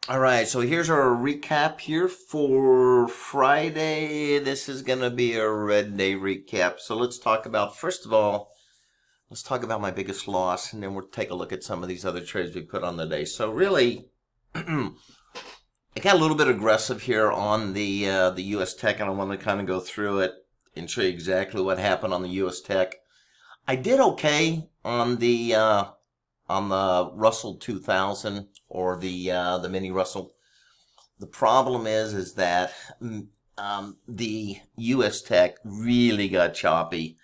All right, so here's our recap here for Friday. This is going to be a red day recap. So let's talk about, first of all, let's talk about my biggest loss, and then we'll take a look at some of these other trades we put on the day. So really, I got a little bit aggressive here on the U.S. Tech, and I want to kind of go through it and show you exactly what happened on the U.S. Tech. I did okay on the Russell 2000 or the mini Russell. The problem is that the U.S. Tech really got choppy.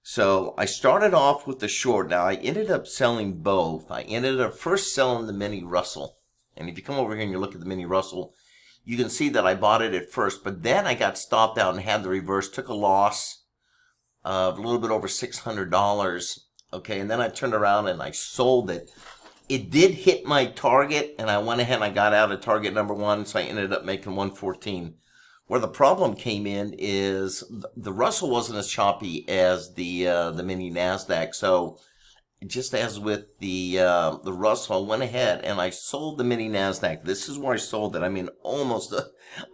So I started off with the short. Now I ended up selling both. I ended up first selling the mini Russell. And if you come over here and you look at the mini Russell, you can see that I bought it at first, but then I got stopped out and had the reverse, took a loss of a little bit over $600. Okay, and then I turned around and I sold it. It did hit my target, and I went ahead and I got out of target number one, so I ended up making 114. Where the problem came in is the Russell wasn't as choppy as the mini Nasdaq. So just as with the Russell, I went ahead and I sold the mini Nasdaq. This is where I sold it. I mean, almost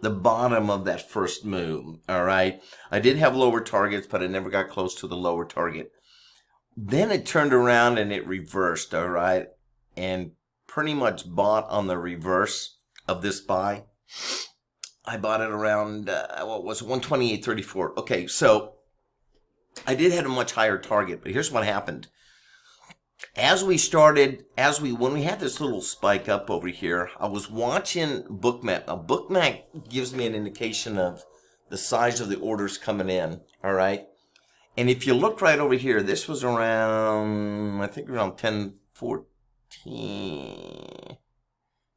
the bottom of that first move. All right. I did have lower targets, but I never got close to the lower target. Then it turned around and it reversed. All right. And pretty much bought on the reverse of this buy. I bought it around, what was it, 128.34. Okay, so I did have a much higher target, but here's what happened. When we had this little spike up over here, I was watching Bookmap. Now, Bookmap gives me an indication of the size of the orders coming in, all right? And if you look right over here, this was around, I think around 10:14.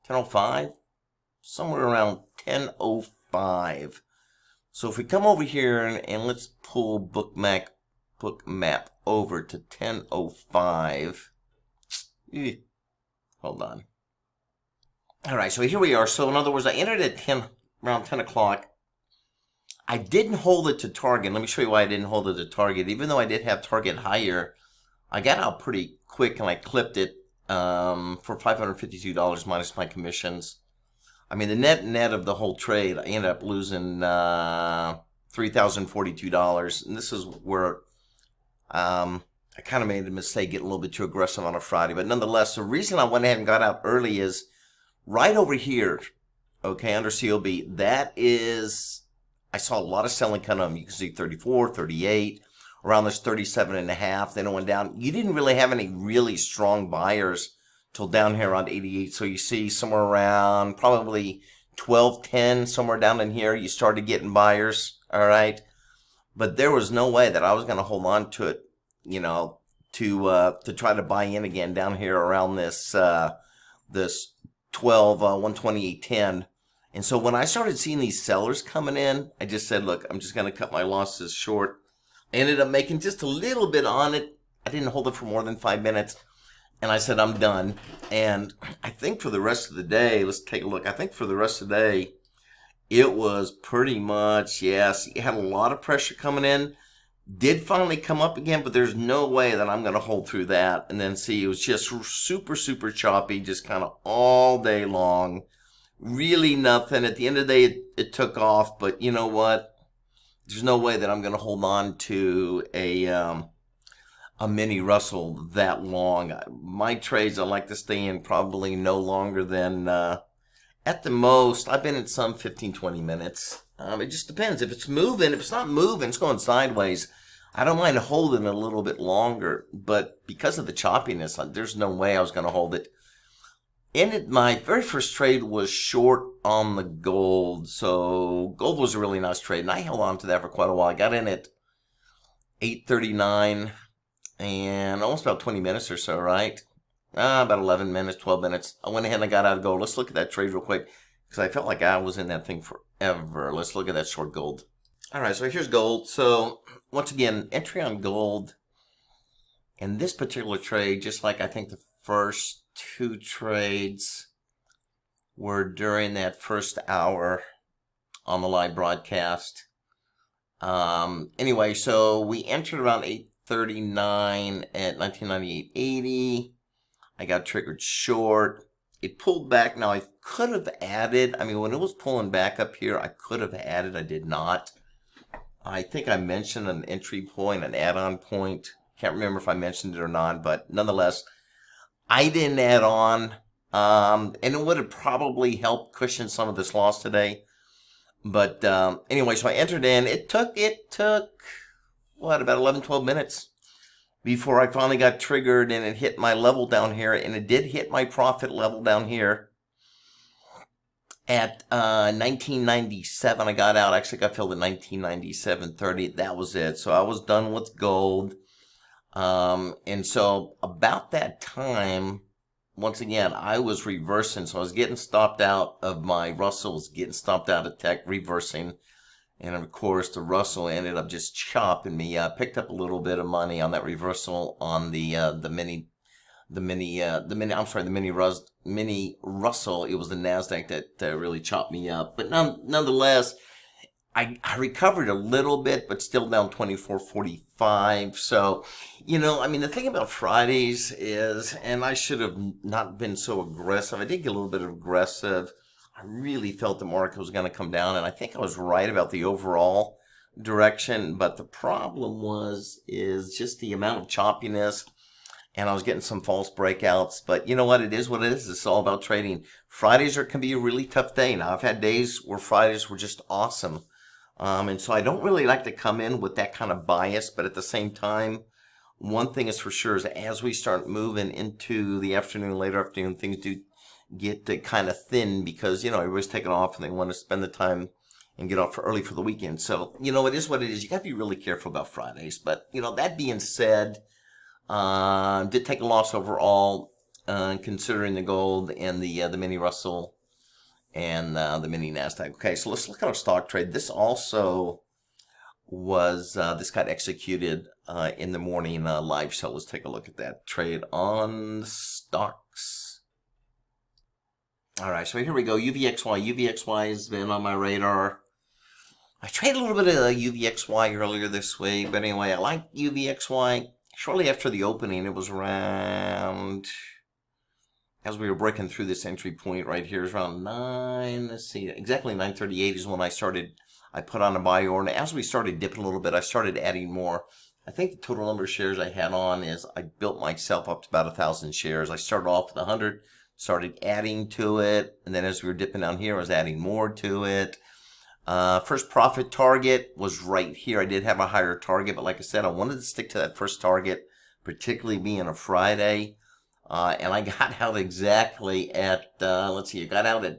10:05, somewhere around 10:05. So if we come over here and let's pull bookmap over to 10:05. Hold on. All right, so here we are. So in other words, I entered at around 10 o'clock. I didn't hold it to target. Let me show you why I didn't hold it to target. Even though I did have target higher, I got out pretty quick and I clipped it for $552 minus my commissions. I mean, the net of the whole trade, I ended up losing $3,042. And this is where I kind of made a mistake getting a little bit too aggressive on a Friday. But nonetheless, the reason I went ahead and got out early is right over here, okay, under COB, that is, I saw a lot of selling come up. You can see 34, 38. Around this 37.5, then it went down. You didn't really have any really strong buyers till down here around 88. So you see somewhere around probably 12.10, somewhere down in here, you started getting buyers. All right. But there was no way that I was going to hold on to it, to try to buy in again down here around this 128.10. And so when I started seeing these sellers coming in, I just said, look, I'm just going to cut my losses short. I ended up making just a little bit on it. I didn't hold it for more than 5 minutes. And I said, I'm done. And I think for the rest of the day, let's take a look. I think for the rest of the day, it was pretty much, yes, it had a lot of pressure coming in. Did finally come up again, but there's no way that I'm going to hold through that. And then see, it was just super, super choppy, just kind of all day long. Really nothing. At the end of the day, it took off. But you know what? There's no way that I'm going to hold on to a mini Russell that long. My trades, I like to stay in probably no longer than, at the most, I've been in some 15, 20 minutes. It just depends. If it's moving, if it's not moving, it's going sideways, I don't mind holding it a little bit longer. But because of the choppiness, there's no way I was going to hold it. My very first trade was short on the gold. So gold was a really nice trade, and I held on to that for quite a while. I got in at 8:39 and almost about 20 minutes or so, right? About 11 minutes, 12 minutes. I went ahead and I got out of gold. Let's look at that trade real quick because I felt like I was in that thing forever. Let's look at that short gold. All right, so here's gold. So once again, entry on gold in this particular trade, just like I think the first two trades were during that first hour on the live broadcast. Anyway, so we entered around 8:39 at 1998.80. I got triggered short. it pulled back. Now I could have added, I mean, when it was pulling back up here, I could have added, I did not. I think I mentioned an entry point, an add-on point. Can't remember if I mentioned it or not, but nonetheless, I didn't add on. And it would have probably helped cushion some of this loss today. But anyway, so I entered in. It took what, about 11, 12 minutes before I finally got triggered and it hit my level down here. And it did hit my profit level down here at 1997. I got out. Actually got filled at 1997.30. That was it. So I was done with gold. And so about that time, once again, I was reversing. So I was getting stopped out of my Russell, was getting stopped out of tech, reversing. And of course, the Russell ended up just chopping me up. Picked up a little bit of money on that reversal on the mini Russell. It was the Nasdaq that really chopped me up. But nonetheless, I recovered a little bit, but still down 24.45. So, I mean, the thing about Fridays is, and I should have not been so aggressive. I did get a little bit aggressive. I really felt the market was going to come down, and I think I was right about the overall direction. But the problem is just the amount of choppiness, and I was getting some false breakouts. But you know what? It is what it is. It's all about trading. Fridays can be a really tough day. Now, I've had days where Fridays were just awesome. And so I don't really like to come in with that kind of bias, but at the same time, one thing is for sure is as we start moving into the afternoon, later afternoon, things do get kind of thin because, everybody's taking off and they want to spend the time and get off early for the weekend. So, it is what it is. You got to be really careful about Fridays. But, that being said, did take a loss overall, considering the gold and the mini Russell and the mini Nasdaq. Okay, so let's look at our stock trade. This also was, this got executed in the morning live. So let's take a look at that trade on stocks. All right, so here we go. UVXY. UVXY has been on my radar. I traded a little bit of UVXY earlier this week, but anyway, I like UVXY. Shortly after the opening, it was around, as we were breaking through this entry point right here, is around 9, let's see, exactly 9:38 is when I put on a buy order. And as we started dipping a little bit, I started adding more. I think the total number of shares I had on is I built myself up to about 1,000 shares. I started off with 100, started adding to it, and then as we were dipping down here, I was adding more to it. First profit target was right here. I did have a higher target, but like I said, I wanted to stick to that first target, particularly being a Friday. And I got out exactly at, let's see, I got out at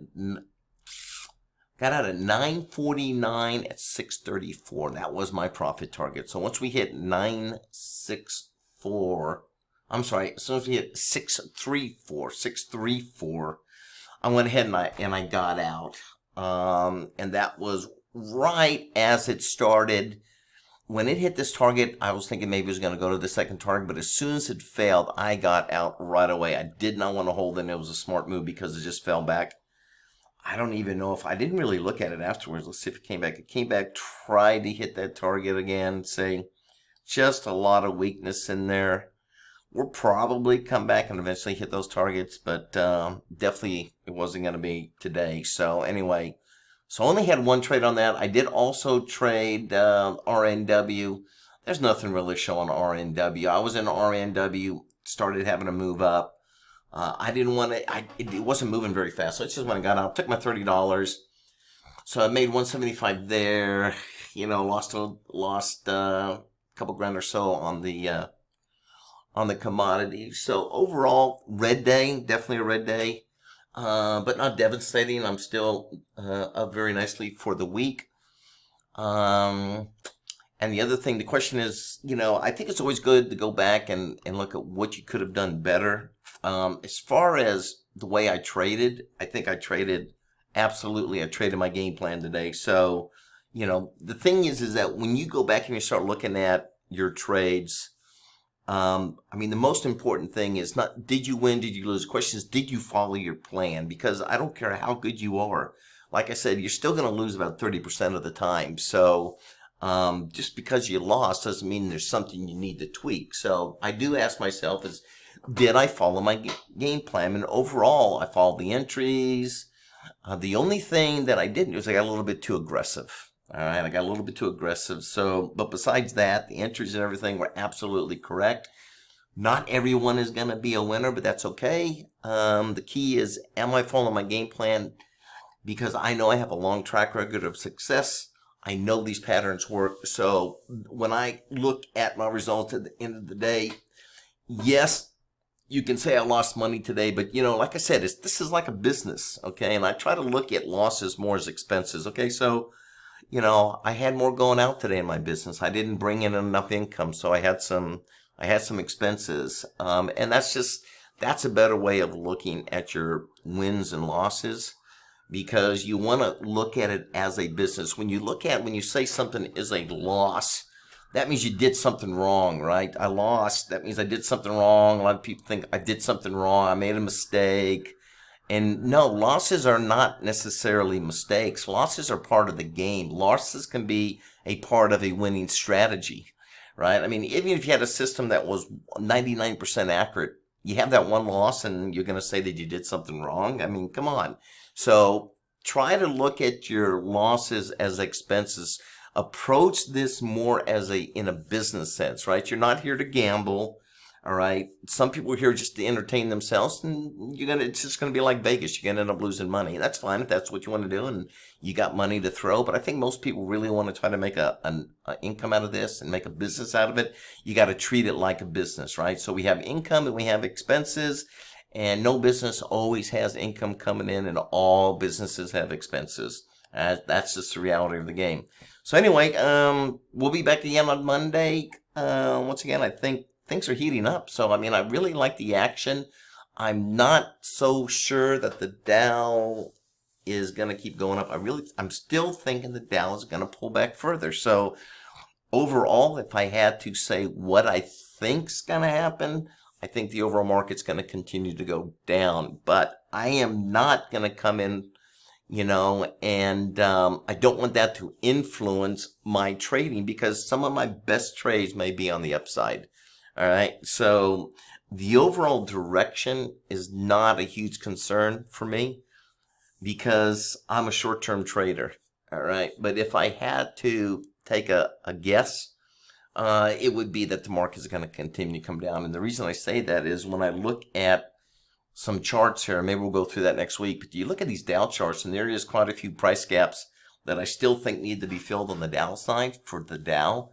9:49 at 6:34. That was my profit target. So once we hit 964, I'm sorry, as soon as we hit 634, I went ahead and I got out. And that was right as it started. When it hit this target, I was thinking maybe it was going to go to the second target, but as soon as it failed, I got out right away. I did not want to hold it. It was a smart move because it just fell back. I don't even know if I didn't really look at it afterwards. Let's see if it came back. It came back, tried to hit that target again, say just a lot of weakness in there. We'll probably come back and eventually hit those targets, but definitely it wasn't going to be today. So anyway, so I only had one trade on that. I did also trade RNW. There's nothing really showing RNW. I was in RNW, started having to move up. I didn't want to, it wasn't moving very fast. So it's just when I got out, took my $30. So I made 175 there, lost a couple grand or so on the commodity. So overall, red day, definitely a red day, but not devastating. I'm still up very nicely for the week. And the other thing, the question is, I think it's always good to go back and look at what you could have done better. As far as the way I traded, I think I traded my game plan today. So, the thing is that when you go back and you start looking at your trades, the most important thing is not did you win, did you lose? The question is, did you follow your plan? Because I don't care how good you are. Like I said, you're still going to lose about 30% of the time. So just because you lost doesn't mean there's something you need to tweak. So I do ask myself, is did I follow my game plan? And overall, I followed the entries. The only thing that I didn't do is I got a little bit too aggressive. All right, I got a little bit too aggressive. So, but besides that, the entries and everything were absolutely correct. Not everyone is going to be a winner, but that's okay. The key is, am I following my game plan? Because I know I have a long track record of success. I know these patterns work. So when I look at my results at the end of the day, yes, you can say I lost money today, but like I said, this is like a business, okay? And I try to look at losses more as expenses, okay? So, I had more going out today in my business. I didn't bring in enough income, so I had some expenses. And that's a better way of looking at your wins and losses, because you want to look at it as a business. When you say something is a loss, that means you did something wrong, right? I lost. That means I did something wrong. A lot of people think I did something wrong. I made a mistake. And no, losses are not necessarily mistakes. Losses are part of the game. Losses can be a part of a winning strategy, right? I mean, even if you had a system that was 99% accurate, you have that one loss and you're going to say that you did something wrong. I mean, come on. So try to look at your losses as expenses. Approach this more as in a business sense, right? You're not here to gamble. All right. Some people are here just to entertain themselves, and it's just gonna be like Vegas. You're gonna end up losing money. And that's fine if that's what you want to do and you got money to throw. But I think most people really want to try to make an income out of this and make a business out of it. You got to treat it like a business, right? So we have income and we have expenses, and no business always has income coming in, and all businesses have expenses. That's just the reality of the game. So anyway, we'll be back again on Monday. Once again, I think things are heating up. So, I mean, I really like the action. I'm not so sure that the Dow is going to keep going up. I'm still thinking the Dow is going to pull back further. So, overall, if I had to say what I think's going to happen, I think the overall market's going to continue to go down. But I am not going to come in, and I don't want that to influence my trading, because some of my best trades may be on the upside. All right, so the overall direction is not a huge concern for me because I'm a short-term trader. All right, but if I had to take a guess, it would be that the market is going to continue to come down. And the reason I say that is when I look at some charts here, maybe we'll go through that next week, but you look at these Dow charts, and there is quite a few price gaps that I still think need to be filled on the downside for the Dow.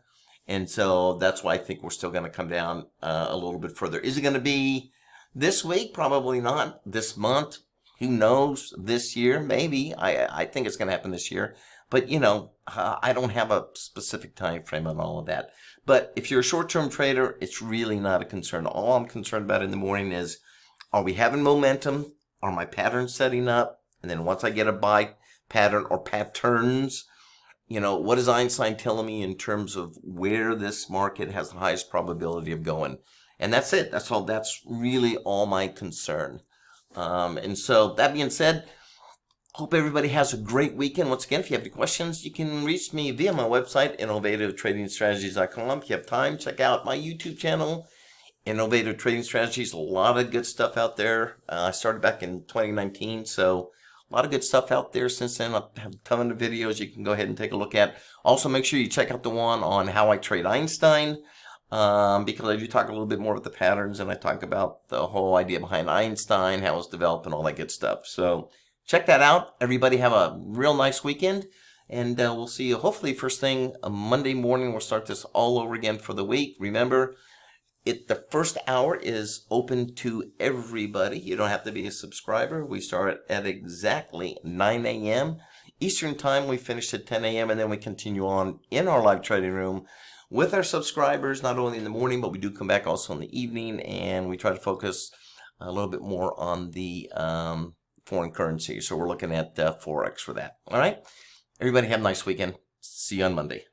And so that's why I think we're still going to come down a little bit further. Is it going to be this week? Probably not. This month? Who knows? This year? Maybe. I think it's going to happen this year. But, I don't have a specific time frame on all of that. But if you're a short-term trader, it's really not a concern. All I'm concerned about in the morning is, are we having momentum? Are my patterns setting up? And then once I get a buy pattern or patterns, what is Einstein telling me in terms of where this market has the highest probability of going? And that's it. That's all. That's really all my concern. And so that being said, hope everybody has a great weekend. Once again, if you have any questions, you can reach me via my website, innovativetradingstrategies.com. If you have time, check out my YouTube channel, Innovative Trading Strategies. A lot of good stuff out there. I started back in 2019, so a lot of good stuff out there since then. I have a ton of videos you can go ahead and take a look at. Also, make sure you check out the one on how I trade Einstein, because I do talk a little bit more about the patterns, and I talk about the whole idea behind Einstein, how it's developed, and all that good stuff. So check that out. Everybody have a real nice weekend, and we'll see you hopefully first thing Monday morning. We'll start this all over again for the week. Remember, the first hour is open to everybody. You don't have to be a subscriber. We start at exactly 9 a.m. Eastern Time. We finish at 10 a.m. and then we continue on in our live trading room with our subscribers, not only in the morning, but we do come back also in the evening, and we try to focus a little bit more on the foreign currency. So we're looking at Forex for that. All right. Everybody have a nice weekend. See you on Monday.